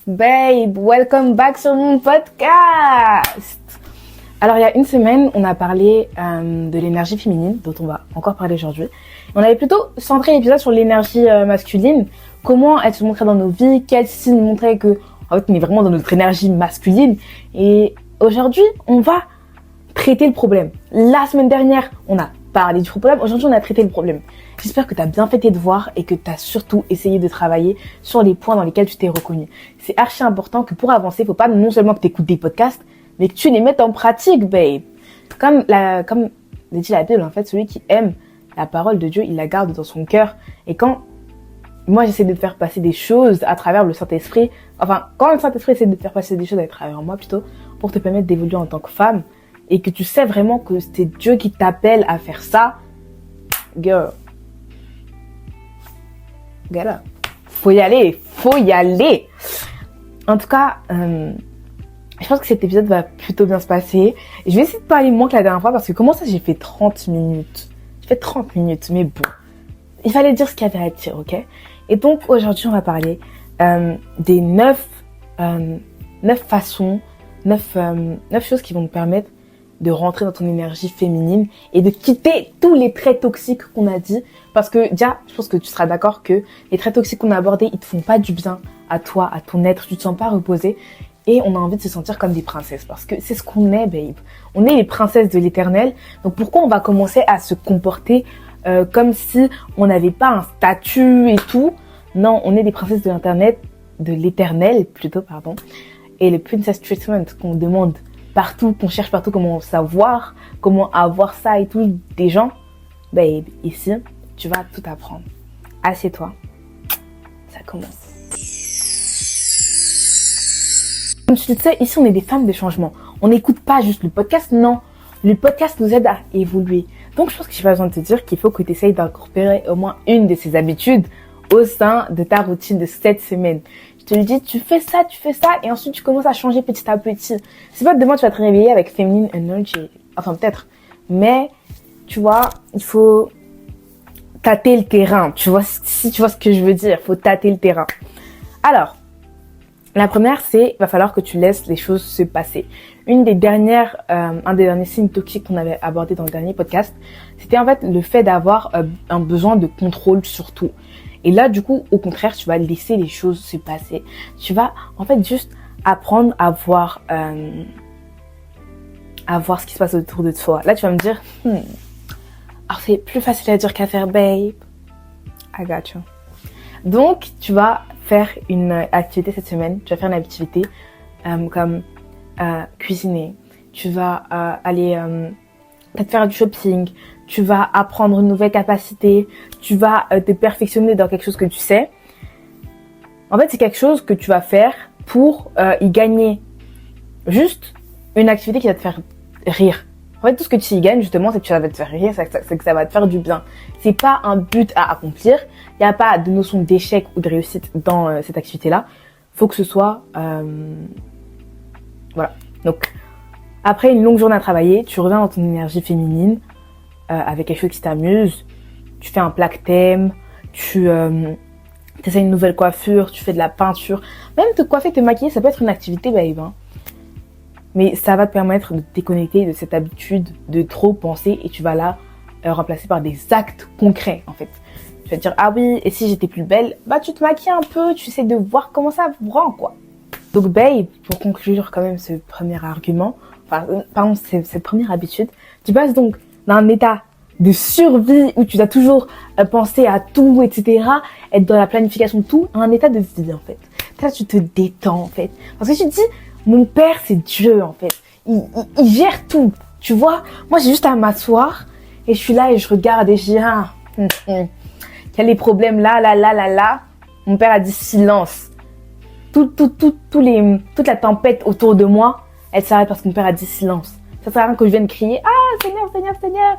Babe, welcome back sur mon podcast. Alors il y a une semaine, on a parlé de l'énergie féminine, dont on va encore parler aujourd'hui. On avait plutôt centré l'épisode sur l'énergie masculine, comment elle se montrait dans nos vies, quels signes montraient que en fait on est vraiment dans notre énergie masculine. Et aujourd'hui, on va traiter le problème. La semaine dernière, on a parlé du problème. Aujourd'hui, on a traité le problème. J'espère que tu as bien fait tes devoirs et que tu as surtout essayé de travailler sur les points dans lesquels tu t'es reconnu. C'est archi important que pour avancer, il faut pas non seulement que tu écoutes des podcasts, mais que tu les mettes en pratique, babe. Comme dit la Bible, en fait, celui qui aime la parole de Dieu, il la garde dans son cœur. Et quand moi, j'essaie de te faire passer des choses à travers le Saint-Esprit, quand le Saint-Esprit essaie de te faire passer des choses à travers moi, plutôt, pour te permettre d'évoluer en tant que femme, et que tu sais vraiment que c'est Dieu qui t'appelle à faire ça, girl, get up. Faut y aller. En tout cas, je pense que cet épisode va plutôt bien se passer. Et je vais essayer de parler moins que la dernière fois parce que comment ça, j'ai fait 30 minutes. J'ai fait 30 minutes, mais bon. Il fallait dire ce qu'il y avait à dire, ok? Et donc, aujourd'hui, on va parler des 9 façons, 9 choses qui vont nous permettre de rentrer dans ton énergie féminine et de quitter tous les traits toxiques qu'on a dit. Parce que, déjà, je pense que tu seras d'accord que les traits toxiques qu'on a abordés, ils te font pas du bien à toi, à ton être. Tu te sens pas reposée. Et on a envie de se sentir comme des princesses. Parce que c'est ce qu'on est, babe. On est les princesses de l'éternel. Donc, pourquoi on va commencer à se comporter comme si on n'avait pas un statut et tout? Non, on est des princesses de l'éternel, plutôt, pardon. Et le princess treatment qu'on demande partout, qu'on cherche partout comment savoir, comment avoir ça et tout, des gens, babe, ici, tu vas tout apprendre. Assieds-toi. Ça commence. Comme tu le sais, ici, on est des femmes de changement. On n'écoute pas juste le podcast, non. Le podcast nous aide à évoluer. Donc, je pense que j'ai pas besoin de te dire qu'il faut que tu essayes d'incorporer au moins une de ces habitudes au sein de ta routine de cette semaine. Je te le dis, tu fais ça, et ensuite tu commences à changer petit à petit. C'est pas demain tu vas te réveiller avec Feminine Energy. Enfin, peut-être. Mais, tu vois, il faut tâter le terrain. Tu vois, si tu vois ce que je veux dire, il faut tâter le terrain. Alors, la première, c'est, va falloir que tu laisses les choses se passer. Un des derniers signes toxiques qu'on avait abordé dans le dernier podcast, c'était en fait le fait d'avoir un besoin de contrôle sur tout. Et là, du coup, au contraire, tu vas laisser les choses se passer. Tu vas, en fait, juste apprendre à voir ce qui se passe autour de toi. Là, tu vas me dire, alors c'est plus facile à dire qu'à faire, babe. I got you. Donc, tu vas faire une activité cette semaine. Tu vas faire une activité comme cuisiner. Tu vas aller peut-être faire du shopping. Tu vas apprendre une nouvelle capacité, tu vas te perfectionner dans quelque chose que tu sais. En fait, c'est quelque chose que tu vas faire pour y gagner juste une activité qui va te faire rire. En fait, tout ce que tu y gagnes, justement, c'est que ça va te faire rire, c'est que ça va te faire du bien. C'est pas un but à accomplir. Il n'y a pas de notion d'échec ou de réussite dans cette activité-là. Faut que ce soit... Voilà. Donc, après une longue journée à travailler, tu reviens dans ton énergie féminine, avec quelque chose qui t'amuse, tu fais un plaque thème, tu essaies une nouvelle coiffure, tu fais de la peinture, même te coiffer, te maquiller, ça peut être une activité, babe, hein. Mais ça va te permettre de te déconnecter de cette habitude de trop penser et tu vas la remplacer par des actes concrets, en fait. Tu vas te dire, ah oui, et si j'étais plus belle, bah tu te maquilles un peu, tu essaies de voir comment ça rend, quoi. Donc, babe, pour conclure quand même ce premier argument, cette première habitude, tu passes donc d'un état de survie où tu dois toujours penser à tout, etc., être dans la planification de tout, à un état de vie, en fait. Là, tu te détends, en fait. Parce que tu te dis, mon père, c'est Dieu, en fait. Il gère tout, tu vois. Moi, j'ai juste à m'asseoir et je suis là et je regarde et je dis, il y a les problèmes là. Mon père a dit silence. Toute la tempête autour de moi, elle s'arrête parce que mon père a dit silence. Ça sert à rien que je vienne crier, ah, Seigneur.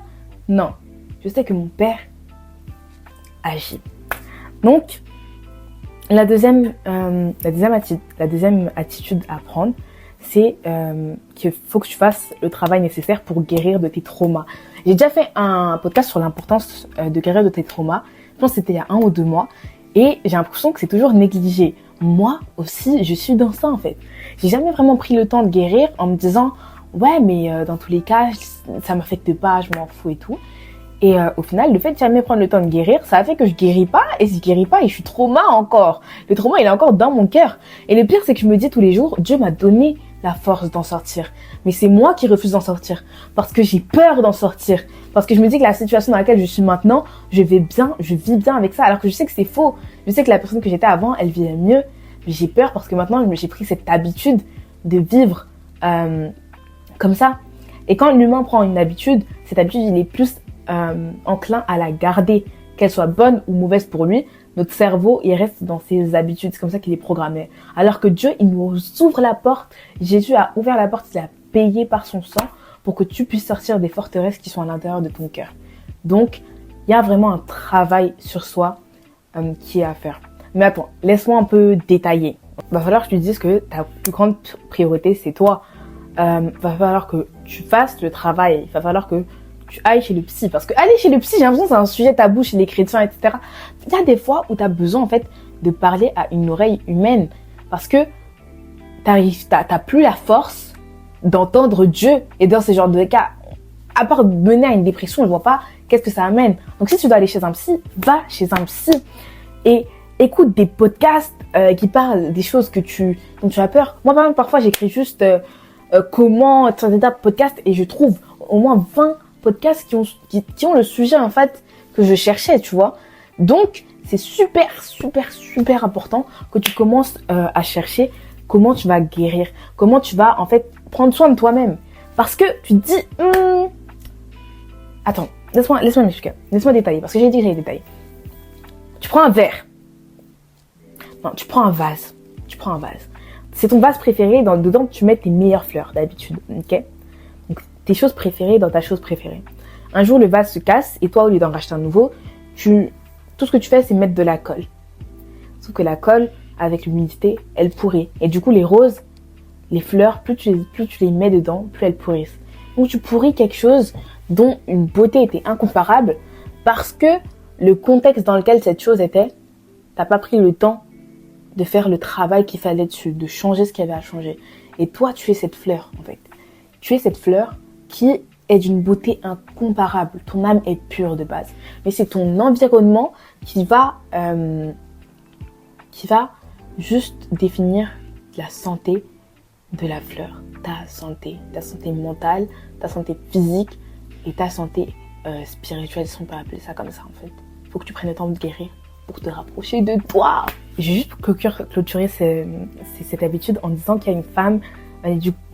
Non. Je sais que mon père agit. Donc, la deuxième attitude à prendre, c'est qu'il faut que tu fasses le travail nécessaire pour guérir de tes traumas. J'ai déjà fait un podcast sur l'importance de guérir de tes traumas. Je pense que c'était il y a 1 ou 2 mois. Et j'ai l'impression que c'est toujours négligé. Moi aussi, je suis dans ça en fait. J'ai jamais vraiment pris le temps de guérir en me disant ouais mais dans tous les cas ça m'affecte pas, je m'en fous et tout. Et au final, le fait de jamais prendre le temps de guérir, ça a fait que je guéris pas et je guéris pas et je suis trauma encore. Le trauma, il est encore dans mon cœur. Et le pire, c'est que je me dis tous les jours, Dieu m'a donné la force d'en sortir. Mais c'est moi qui refuse d'en sortir parce que j'ai peur d'en sortir. Parce que je me dis que la situation dans laquelle je suis maintenant, je vis bien avec ça. Alors que je sais que c'est faux. Je sais que la personne que j'étais avant, elle vivait mieux. Mais j'ai peur parce que maintenant, j'ai pris cette habitude de vivre comme ça. Et quand l'humain prend une habitude, cette habitude, il est plus enclin à la garder, qu'elle soit bonne ou mauvaise pour lui. Notre cerveau, il reste dans ses habitudes, c'est comme ça qu'il est programmé. Alors que Dieu, il nous ouvre la porte. Jésus a ouvert la porte, il a payé par son sang pour que tu puisses sortir des forteresses qui sont à l'intérieur de ton cœur. Donc, il y a vraiment un travail sur soi qui est à faire. Mais attends, laisse-moi un peu détailler. Va falloir que tu dises que ta plus grande priorité, c'est toi. Va falloir que tu fasses le travail. Il va falloir que tu ailles chez le psy. Parce que aller chez le psy, j'ai l'impression que c'est un sujet tabou chez les chrétiens, etc. Il y a des fois où tu as besoin, en fait, de parler à une oreille humaine. Parce que t'as plus la force d'entendre Dieu. Et dans ce genre de cas, à part mener à une dépression, je vois pas qu'est-ce que ça amène. Donc si tu dois aller chez un psy, va chez un psy. Et écoute des podcasts qui parlent des choses dont tu as peur. Moi, par exemple, parfois, j'écris juste comment sur des podcasts et je trouve au moins 20 podcasts qui ont le sujet en fait que je cherchais, tu vois. Donc c'est super important que tu commences à chercher comment tu vas guérir, comment tu vas en fait prendre soin de toi-même, parce que tu te dis attends, laisse-moi m'expliquer, laisse-moi détailler, parce que j'ai dit que j'allais détailler. Tu prends un verre, non, tu prends un vase, c'est ton vase préféré, dedans tu mets tes meilleures fleurs d'habitude, ok? Donc, tes choses préférées dans ta chose préférée. Un jour, le vase se casse et toi, au lieu d'en racheter un nouveau, tout ce que tu fais, c'est mettre de la colle. Sauf que la colle, avec l'humidité, elle pourrit. Et du coup, les roses, les fleurs, plus tu les mets dedans, plus elles pourrissent. Donc, tu pourris quelque chose dont une beauté était incomparable parce que le contexte dans lequel cette chose était, t'as pas pris le temps de faire le travail qu'il fallait dessus, de changer ce qu'il y avait à changer. Et toi, tu es cette fleur, en fait. Tu es cette fleur qui est d'une beauté incomparable. Ton âme est pure de base. Mais c'est ton environnement qui va juste définir la santé de la fleur. Ta santé mentale, ta santé physique et ta santé spirituelle, si on peut appeler ça comme ça, en fait. Il faut que tu prennes le temps de guérir pour te rapprocher de toi. J'ai juste clôturé cette habitude en disant qu'il y a une femme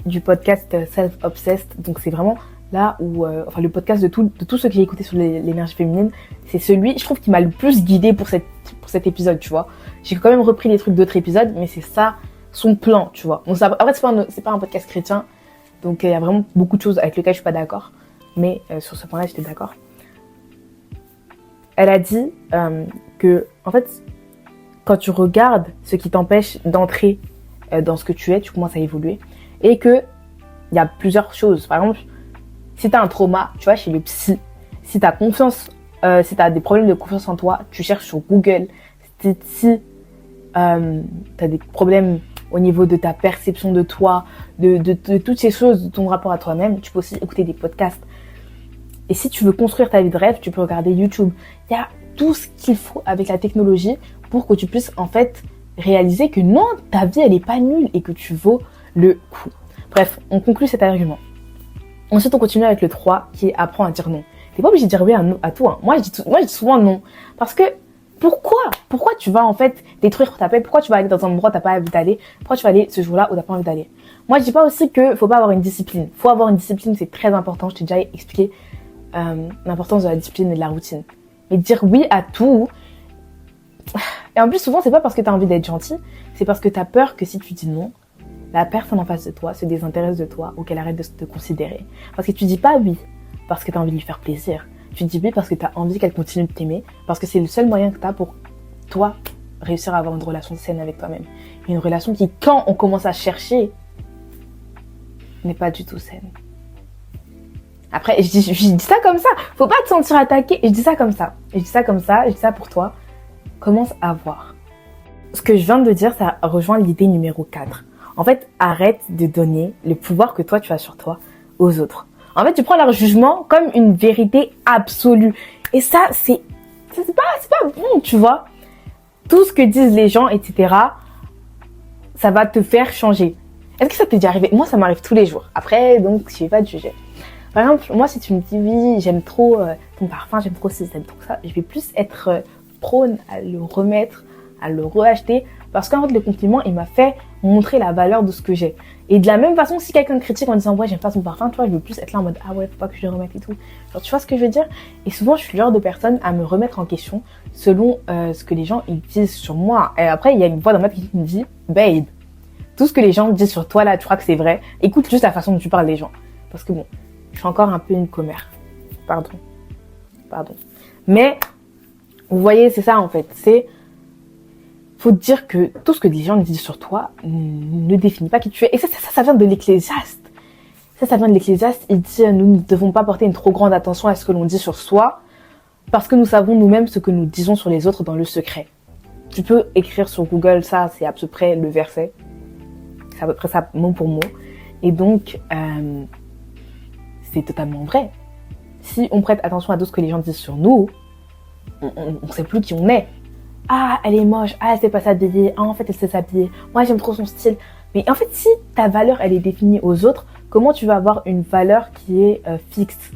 du podcast Self-Obsessed. Donc c'est vraiment là où, le podcast de tout ce que j'ai écouté sur l'énergie féminine, c'est celui, je trouve, qui m'a le plus guidée pour cet épisode, tu vois. J'ai quand même repris les trucs d'autres épisodes, mais c'est ça, son plan, tu vois. Bon, après, c'est pas un podcast chrétien, donc il y a vraiment beaucoup de choses avec lesquelles je suis pas d'accord, mais sur ce point-là, j'étais d'accord. Elle a dit que, en fait, quand tu regardes ce qui t'empêche d'entrer dans ce que tu es, tu commences à évoluer. Et que il y a plusieurs choses. Par exemple, si tu as un trauma, tu vas chez le psy. Si tu as des problèmes de confiance en toi, tu cherches sur Google. Si tu as des problèmes au niveau de ta perception de toi, de toutes ces choses, de ton rapport à toi-même, tu peux aussi écouter des podcasts. Et si tu veux construire ta vie de rêve, tu peux regarder YouTube. Il y a tout ce qu'il faut avec la technologie pour que tu puisses en fait réaliser que non, ta vie elle est pas nulle et que tu vaux le coup. Bref, on conclut cet argument. Ensuite, on continue avec le 3 qui est apprends à dire non. T'es pas obligé de dire oui à tout. Hein. Moi, je dis souvent non. Parce que pourquoi tu vas en fait détruire ta paix? Pourquoi tu vas aller dans un endroit où t'as pas envie d'aller? Pourquoi tu vas aller ce jour-là où t'as pas envie d'aller? Moi, je dis pas aussi que faut pas avoir une discipline. Faut avoir une discipline, c'est très important. Je t'ai déjà expliqué l'importance de la discipline et de la routine. Mais dire oui à tout. Et en plus, souvent, c'est pas parce que t'as envie d'être gentil, c'est parce que t'as peur que si tu dis non, la personne en face de toi se désintéresse de toi ou qu'elle arrête de te considérer. Parce que tu dis pas oui parce que t'as envie de lui faire plaisir. Tu dis oui parce que t'as envie qu'elle continue de t'aimer, parce que c'est le seul moyen que t'as pour toi réussir à avoir une relation saine avec toi-même. Une relation qui, quand on commence à chercher, n'est pas du tout saine. Après, je dis ça comme ça. Faut pas te sentir attaqué. Et je dis ça comme ça. Je dis ça pour toi. commence à voir. Ce que je viens de dire, ça rejoint l'idée numéro 4. En fait, arrête de donner le pouvoir que toi, tu as sur toi aux autres. En fait, tu prends leur jugement comme une vérité absolue. Et ça, c'est pas bon, tu vois. Tout ce que disent les gens, etc., ça va te faire changer. Est-ce que ça t'est déjà arrivé? Moi, ça m'arrive tous les jours. Après, donc, je vais pas te juger. Par exemple, moi, si tu me dis, oui, j'aime trop ton parfum, j'aime trop ci, j'aime trop ça, je vais plus être prône à le remettre, à le reacheter, parce qu'en fait, le compliment, il m'a fait montrer la valeur de ce que j'ai. Et de la même façon, si quelqu'un critique en disant, ouais, j'aime pas ton parfum, tu vois, je veux plus être là en mode, ah ouais, faut pas que je le remette et tout. Genre, tu vois ce que je veux dire? Et souvent, je suis le genre de personne à me remettre en question selon ce que les gens ils disent sur moi. Et après, il y a une voix dans ma tête qui me dit, babe, tout ce que les gens disent sur toi là, tu crois que c'est vrai? Écoute juste la façon dont tu parles des gens. Parce que bon, je suis encore un peu une commère. Pardon. Mais, vous voyez, c'est ça en fait. Faut te dire que tout ce que les gens disent sur toi ne définit pas qui tu es. Et ça vient de l'Ecclésiaste. Ça vient de l'Ecclésiaste. Il dit, nous ne devons pas porter une trop grande attention à ce que l'on dit sur soi, parce que nous savons nous-mêmes ce que nous disons sur les autres dans le secret. Tu peux écrire sur Google ça, c'est à peu près le verset. C'est à peu près ça, mot pour mot. Et donc, c'est totalement vrai. Si on prête attention à tout ce que les gens disent sur nous, on sait plus qui on est. Ah, elle est moche. Ah, elle sait pas s'habiller. Ah, en fait, elle sait s'habiller. Moi, j'aime trop son style. Mais en fait, si ta valeur, elle est définie aux autres, comment tu vas avoir une valeur qui est fixe?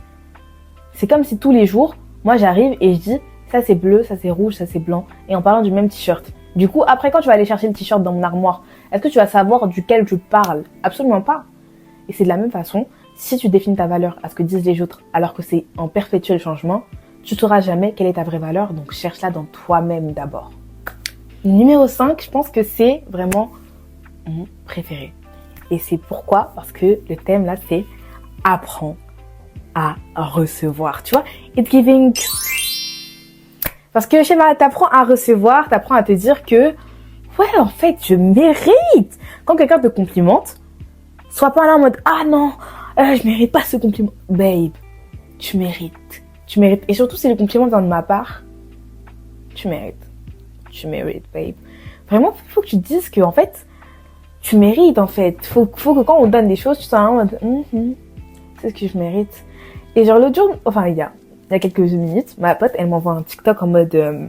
C'est comme si tous les jours, moi, j'arrive et je dis, ça c'est bleu, ça c'est rouge, ça c'est blanc. Et en parlant du même t-shirt. Du coup, après, quand tu vas aller chercher le t-shirt dans mon armoire, est-ce que tu vas savoir duquel je parle? Absolument pas. Et c'est de la même façon, si tu définis ta valeur à ce que disent les autres, alors que c'est en perpétuel changement, tu ne sauras jamais quelle est ta vraie valeur, donc cherche-la dans toi-même d'abord. Numéro 5, je pense que c'est vraiment mon préféré. Et c'est pourquoi? Parce que le thème là, c'est apprends à recevoir. Tu vois, it's giving. Parce que je sais pas, t'apprends à recevoir, t'apprends à te dire que ouais, en fait, je mérite. Quand quelqu'un te complimente, sois pas là en mode ah non, je mérite pas ce compliment. Babe, tu mérites. Tu mérites. Et surtout si le compliment vient de ma part, tu mérites. Tu mérites, babe. Vraiment, il faut que tu te dises que en fait, tu mérites en fait. Faut que quand on donne des choses, tu sois en mode c'est ce que je mérite. Et genre l'autre jour, enfin il y a quelques minutes, ma pote, elle m'envoie un TikTok en mode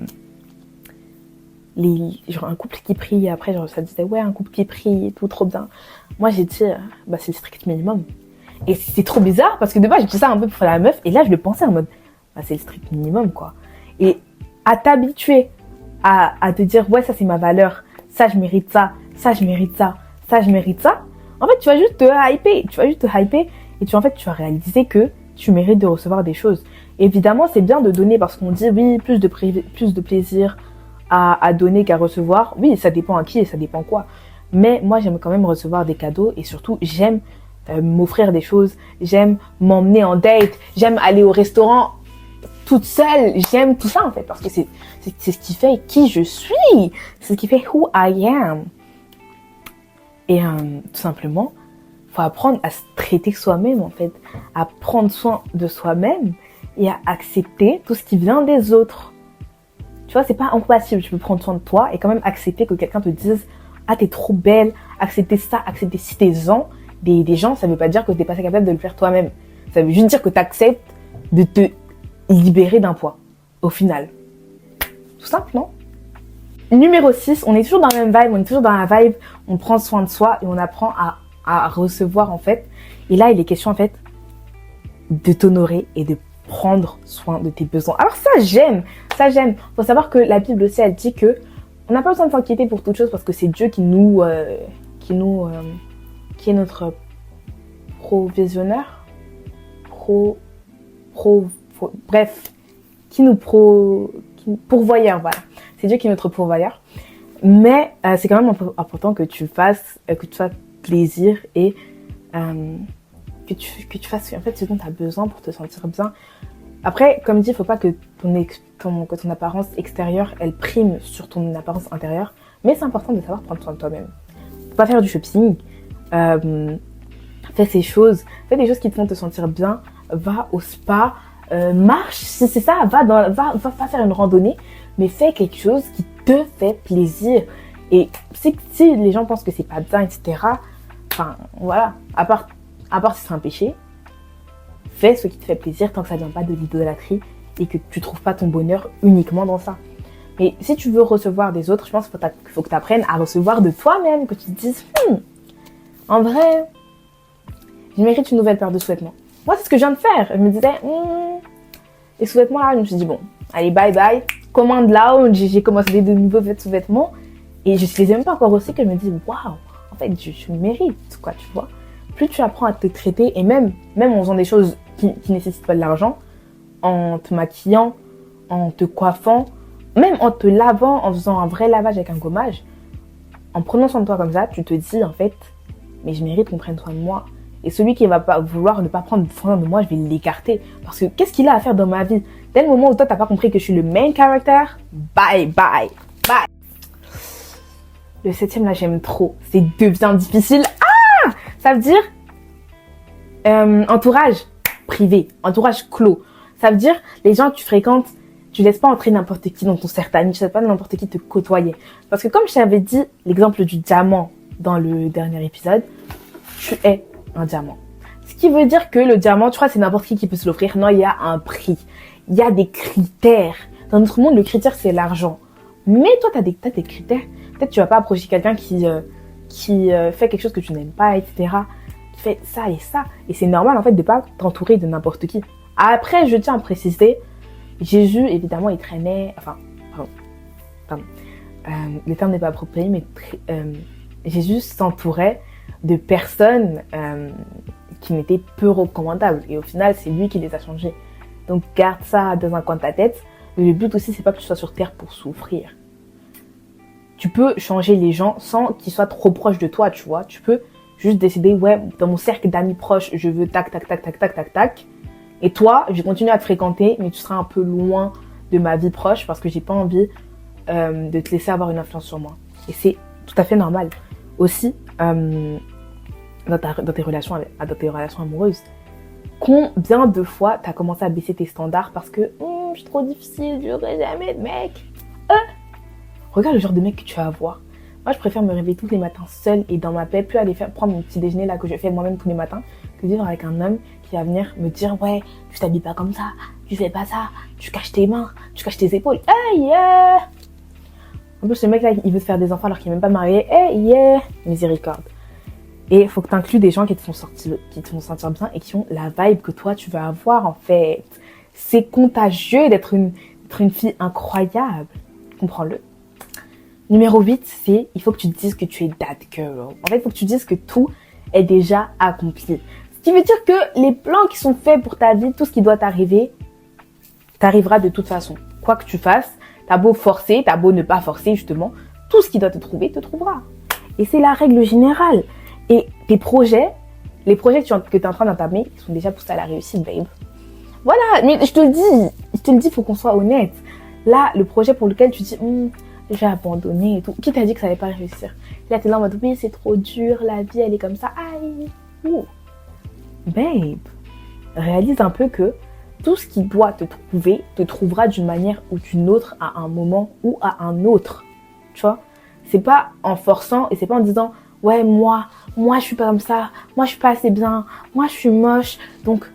genre un couple qui prie. Après genre ça disait ouais, un couple qui prie et tout, trop bien. Moi j'ai dit bah c'est le strict minimum. Et c'est trop bizarre parce que de base j'ai dit ça un peu pour la meuf et là je le pensais en mode bah c'est le strict minimum quoi. Et à t'habituer à te dire ouais ça c'est ma valeur, ça je mérite ça, ça je mérite ça, ça je mérite ça. En fait tu vas juste te hyper, et tu vas réaliser que tu mérites de recevoir des choses. Évidemment c'est bien de donner parce qu'on dit oui plus de plaisir à donner qu'à recevoir. Oui ça dépend à qui et ça dépend quoi. Mais moi j'aime quand même recevoir des cadeaux et surtout j'aime m'offrir des choses, j'aime m'emmener en date, j'aime aller au restaurant toute seule, j'aime tout ça en fait parce que c'est ce qui fait qui je suis, c'est ce qui fait who I am. Et tout simplement, faut apprendre à se traiter soi-même en fait, à prendre soin de soi-même et à accepter tout ce qui vient des autres. Tu vois, c'est pas incompatible, tu peux prendre soin de toi et quand même accepter que quelqu'un te dise ah t'es trop belle, accepter ça, accepter si t'es des gens, ça veut pas dire que t'es pas capable de le faire toi-même. Ça veut juste dire que t'acceptes de te libérer d'un poids, au final. Tout simple, non? Numéro 6, on est toujours dans la même vibe, on prend soin de soi et on apprend à recevoir en fait. Et là, il est question en fait de t'honorer et de prendre soin de tes besoins. Alors ça, j'aime. Faut savoir que la Bible aussi, elle dit que on n'a pas besoin de s'inquiéter pour toute chose parce que c'est Dieu qui est notre provisionneur, bref, pourvoyeur, voilà. C'est Dieu qui est notre pourvoyeur. Mais c'est quand même important que tu fasses plaisir et que tu fasses en fait ce dont tu as besoin pour te sentir bien. Après, comme dit, il faut pas que ton apparence extérieure, elle prime sur ton apparence intérieure. Mais c'est important de savoir prendre soin de toi-même. Faut pas faire du shopping. Fais des choses qui te font te sentir bien. Va au spa. Marche, si c'est ça. Va faire une randonnée. mais fais quelque chose qui te fait plaisir. Et si les gens pensent que c'est pas bien, etc., enfin, voilà, à part si c'est un péché, fais ce qui te fait plaisir tant que ça vient pas de l'idolâtrie et que tu trouves pas ton bonheur uniquement dans ça. Mais si tu veux recevoir des autres, je pense qu'il faut que tu apprennes à recevoir de toi-même, que tu te dises, en vrai, je mérite une nouvelle paire de sous-vêtements. Moi, c'est ce que je viens de faire. Je me disais, les sous-vêtements là, je me suis dit, bon, allez, bye bye, commande lounge, j'ai commencé de nouveaux sous-vêtements et je ne les ai même pas encore aussi que je me dis, waouh, en fait, je mérite, quoi, tu vois. Plus tu apprends à te traiter et même en faisant des choses qui nécessitent pas de l'argent, en te maquillant, en te coiffant, même en te lavant, en faisant un vrai lavage avec un gommage, en prenant soin de toi comme ça, tu te dis en fait, mais je mérite qu'on prenne soin de moi. Et celui qui va pas vouloir ne pas prendre soin de moi, je vais l'écarter. Parce que qu'est-ce qu'il a à faire dans ma vie? Dès le moment où toi, t'as pas compris que je suis le main character, bye, bye, bye. Le 7e, là, j'aime trop. C'est devient difficile. Ah! Ça veut dire entourage privé, entourage clos. Ça veut dire les gens que tu fréquentes, tu laisses pas entrer n'importe qui dans ton cercle d'amis, tu laisses pas n'importe qui te côtoyer. Parce que comme je t'avais dit, l'exemple du diamant dans le dernier épisode, tu es un diamant. Ce qui veut dire que le diamant, tu crois, c'est n'importe qui peut se l'offrir. Non, il y a un prix. Il y a des critères. Dans notre monde, le critère, c'est l'argent. Mais toi, t'as des critères. Peut-être tu vas pas approcher quelqu'un qui fait quelque chose que tu n'aimes pas, etc. Qui fait ça et ça. Et c'est normal, en fait, de pas t'entourer de n'importe qui. Après, je tiens à préciser, Jésus, évidemment, il traînait... Enfin, pardon. Le terme n'est pas approprié, mais Jésus s'entourait de personnes qui n'étaient peu recommandables. Et au final, c'est lui qui les a changés. Donc, garde ça dans un coin de ta tête. Le but aussi, c'est pas que tu sois sur terre pour souffrir. Tu peux changer les gens sans qu'ils soient trop proches de toi, tu vois. Tu peux juste décider, ouais, dans mon cercle d'amis proches, je veux tac, tac, tac, tac, tac, tac, tac. Et toi, je vais continuer à te fréquenter, mais tu seras un peu loin de ma vie proche parce que j'ai pas envie de te laisser avoir une influence sur moi. Et c'est tout à fait normal. Aussi, dans tes relations amoureuses, combien de fois t'as commencé à baisser tes standards parce que je suis trop difficile, je n'aurai jamais de mec. Regarde le genre de mec que tu vas avoir. Moi, je préfère me réveiller tous les matins seule et dans ma paix, plus aller prendre mon petit déjeuner là que je fais moi-même tous les matins, que vivre avec un homme qui va venir me dire ouais, tu t'habilles pas comme ça, tu fais pas ça, tu caches tes mains, tu caches tes épaules. Hey yeah! En plus, ce mec là, il veut te faire des enfants alors qu'il est même pas marié. Hey yeah! Miséricorde. Et il faut que tu inclues des gens qui te font sentir bien et qui ont la vibe que toi tu vas avoir en fait. C'est contagieux d'être une fille incroyable. Comprends-le. Numéro 8, c'est il faut que tu te dises que tu es that girl. En fait, il faut que tu dises que tout est déjà accompli. Ce qui veut dire que les plans qui sont faits pour ta vie, tout ce qui doit t'arriver, t'arrivera de toute façon. Quoi que tu fasses, t'as beau forcer, t'as beau ne pas forcer justement, tout ce qui doit te trouver, te trouvera. Et c'est la règle générale. Et tes projets, les projets que tu es en train d'entamer, ils sont déjà poussés à la réussite, babe. Voilà, mais je te le dis, faut qu'on soit honnête. Là, le projet pour lequel tu dis, je vais abandonner et tout. Qui t'a dit que ça allait pas réussir? Là, t'es là en mode, oui, c'est trop dur, la vie, elle est comme ça. Aïe. Ouh. Babe, réalise un peu que tout ce qui doit te trouver, te trouvera d'une manière ou d'une autre à un moment ou à un autre. Tu vois? C'est pas en forçant et c'est pas en disant, ouais, moi, je suis pas comme ça. Moi, je suis pas assez bien. Moi, je suis moche. Donc,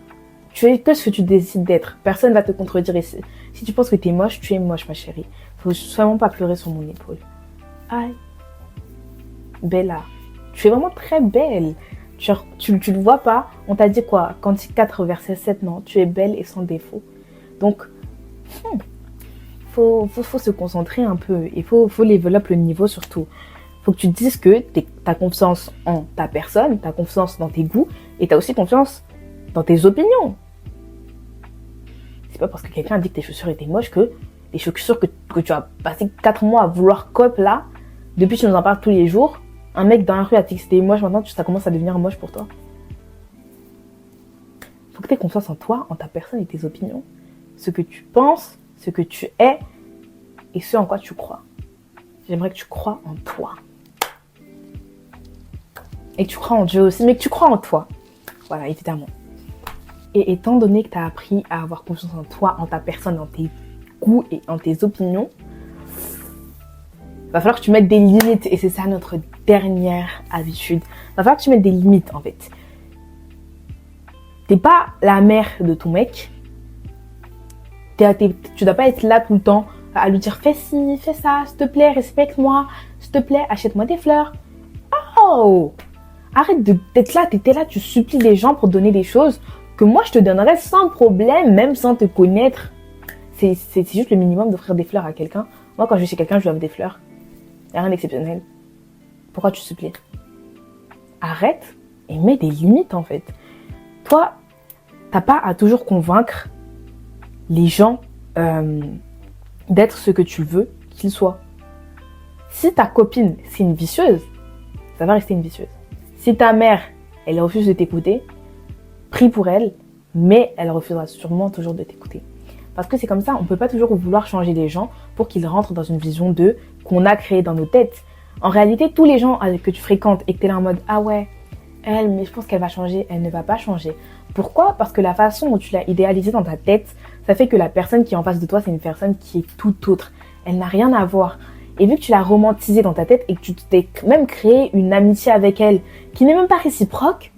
tu es que ce que tu décides d'être. Personne va te contredire ici. Si tu penses que tu es moche, ma chérie. Faut vraiment pas pleurer sur mon épaule. Aïe. Bella. Tu es vraiment très belle. Genre, tu le vois pas. On t'a dit quoi? Cantique 4, verset 7, non. Tu es belle et sans défaut. Donc, faut se concentrer un peu. Il faut développer le niveau surtout. Faut que tu te dises que t'as confiance en ta personne, t'as confiance dans tes goûts et t'as aussi confiance dans tes opinions. C'est pas parce que quelqu'un dit que tes chaussures étaient moches que les chaussures que tu as passé 4 mois à vouloir cop là, depuis tu nous en parles tous les jours, un mec dans la rue a dit que c'était moche, maintenant ça commence à devenir moche pour toi. Faut que tu aies confiance en toi, en ta personne et tes opinions. Ce que tu penses, ce que tu es et ce en quoi tu crois. J'aimerais que tu crois en toi. Et que tu crois en Dieu aussi, mais que tu crois en toi. Voilà, évidemment. Et étant donné que tu as appris à avoir confiance en toi, en ta personne, en tes goûts et en tes opinions, Va falloir que tu mettes des limites. Et c'est ça notre dernière habitude. Va falloir que tu mettes des limites, en fait. T'es pas la mère de ton mec. Tu dois pas être là tout le temps à lui dire fais ci, fais ça, s'il te plaît, respecte-moi, s'il te plaît, achète-moi des fleurs. Oh! Arrête d'être là, t'étais là, tu supplies les gens pour donner des choses que moi je te donnerais sans problème, même sans te connaître. C'est juste le minimum d'offrir des fleurs à quelqu'un. Moi, quand je vais chez quelqu'un, je lui offre des fleurs. Y a rien d'exceptionnel. Pourquoi tu supplies? Arrête et mets des limites, en fait. Toi, t'as pas à toujours convaincre les gens d'être ce que tu veux qu'ils soient. Si ta copine, c'est une vicieuse, ça va rester une vicieuse. Si ta mère, elle refuse de t'écouter, prie pour elle, mais elle refusera sûrement toujours de t'écouter. Parce que c'est comme ça, on ne peut pas toujours vouloir changer les gens pour qu'ils rentrent dans une vision d'eux qu'on a créée dans nos têtes. En réalité, tous les gens que tu fréquentes et que tu es là en mode « Ah ouais, elle, mais je pense qu'elle va changer », elle ne va pas changer. Pourquoi? Parce que la façon dont tu l'as idéalisée dans ta tête, ça fait que la personne qui est en face de toi, c'est une personne qui est tout autre. Elle n'a rien à voir. Et vu que tu l'as romantisée dans ta tête et que tu t'es même créé une amitié avec elle qui n'est même pas réciproque,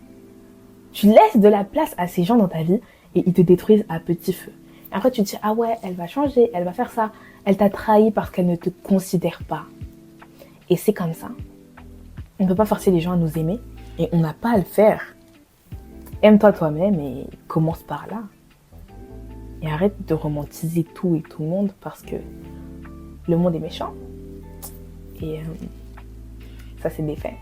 tu laisses de la place à ces gens dans ta vie et ils te détruisent à petit feu. Et après, tu te dis, ah ouais, elle va changer, elle va faire ça. Elle t'a trahi parce qu'elle ne te considère pas. Et c'est comme ça. On ne peut pas forcer les gens à nous aimer et on n'a pas à le faire. Aime-toi toi-même et commence par là. Et arrête de romantiser tout et tout le monde parce que le monde est méchant. Et ça, c'est des faits.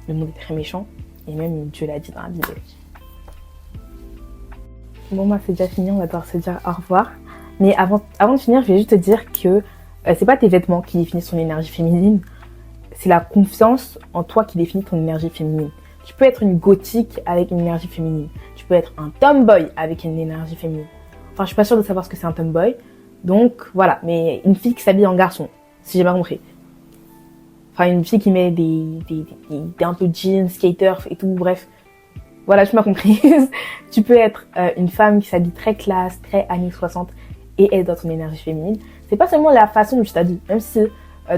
Le monde est très méchant. Et même Dieu l'a dit dans la Bible. Bon, bah, c'est déjà fini. On va devoir se dire au revoir. Mais avant de finir, je vais juste te dire que c'est pas tes vêtements qui définissent ton énergie féminine. C'est la confiance en toi qui définit ton énergie féminine. Tu peux être une gothique avec une énergie féminine. Tu peux être un tomboy avec une énergie féminine. Enfin, je suis pas sûre de savoir ce que c'est un tomboy. Donc, voilà. Mais une fille qui s'habille en garçon, si j'ai pas compris. Enfin, une fille qui met des un peu jeans, skaters et tout, bref. Voilà, tu m'as compris. Tu peux être une femme qui s'habille très classe, très années 60 et être dans ton énergie féminine. C'est pas seulement la façon dont tu t'habilles, même si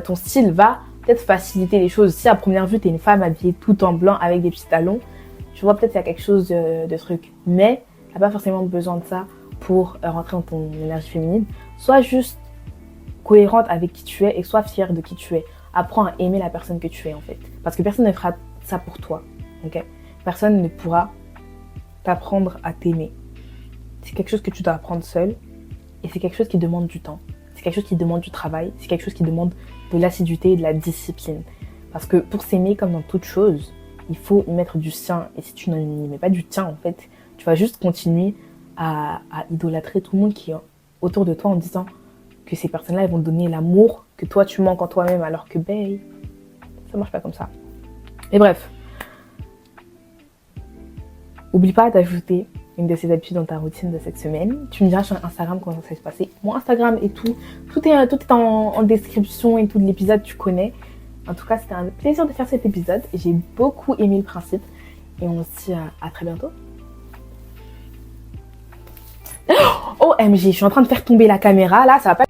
ton style va peut-être faciliter les choses. Si à première vue, t'es une femme habillée tout en blanc avec des petits talons, tu vois peut-être qu'il y a quelque chose de truc. Mais t'as pas forcément besoin de ça pour rentrer dans ton énergie féminine. Sois juste cohérente avec qui tu es et sois fière de qui tu es. Apprends à aimer la personne que tu es en fait. Parce que personne ne fera ça pour toi. Okay? Personne ne pourra t'apprendre à t'aimer. C'est quelque chose que tu dois apprendre seul. Et c'est quelque chose qui demande du temps. C'est quelque chose qui demande du travail. C'est quelque chose qui demande de l'assiduité et de la discipline. Parce que pour s'aimer comme dans toute chose, il faut y mettre du sien. Et si tu n'y mets pas du tien en fait, tu vas juste continuer à idolâtrer tout le monde qui est autour de toi en disant que ces personnes-là, elles vont te donner l'amour que toi, tu manques en toi-même, alors que, ça marche pas comme ça. Et bref, oublie pas d'ajouter une de ces habitudes dans ta routine de cette semaine. Tu me diras sur Instagram comment ça va se passer. Mon Instagram et tout est en description et tout de l'épisode, tu connais. En tout cas, c'était un plaisir de faire cet épisode. J'ai beaucoup aimé le principe. Et on se dit à très bientôt. OMG, je suis en train de faire tomber la caméra, là, ça va pas...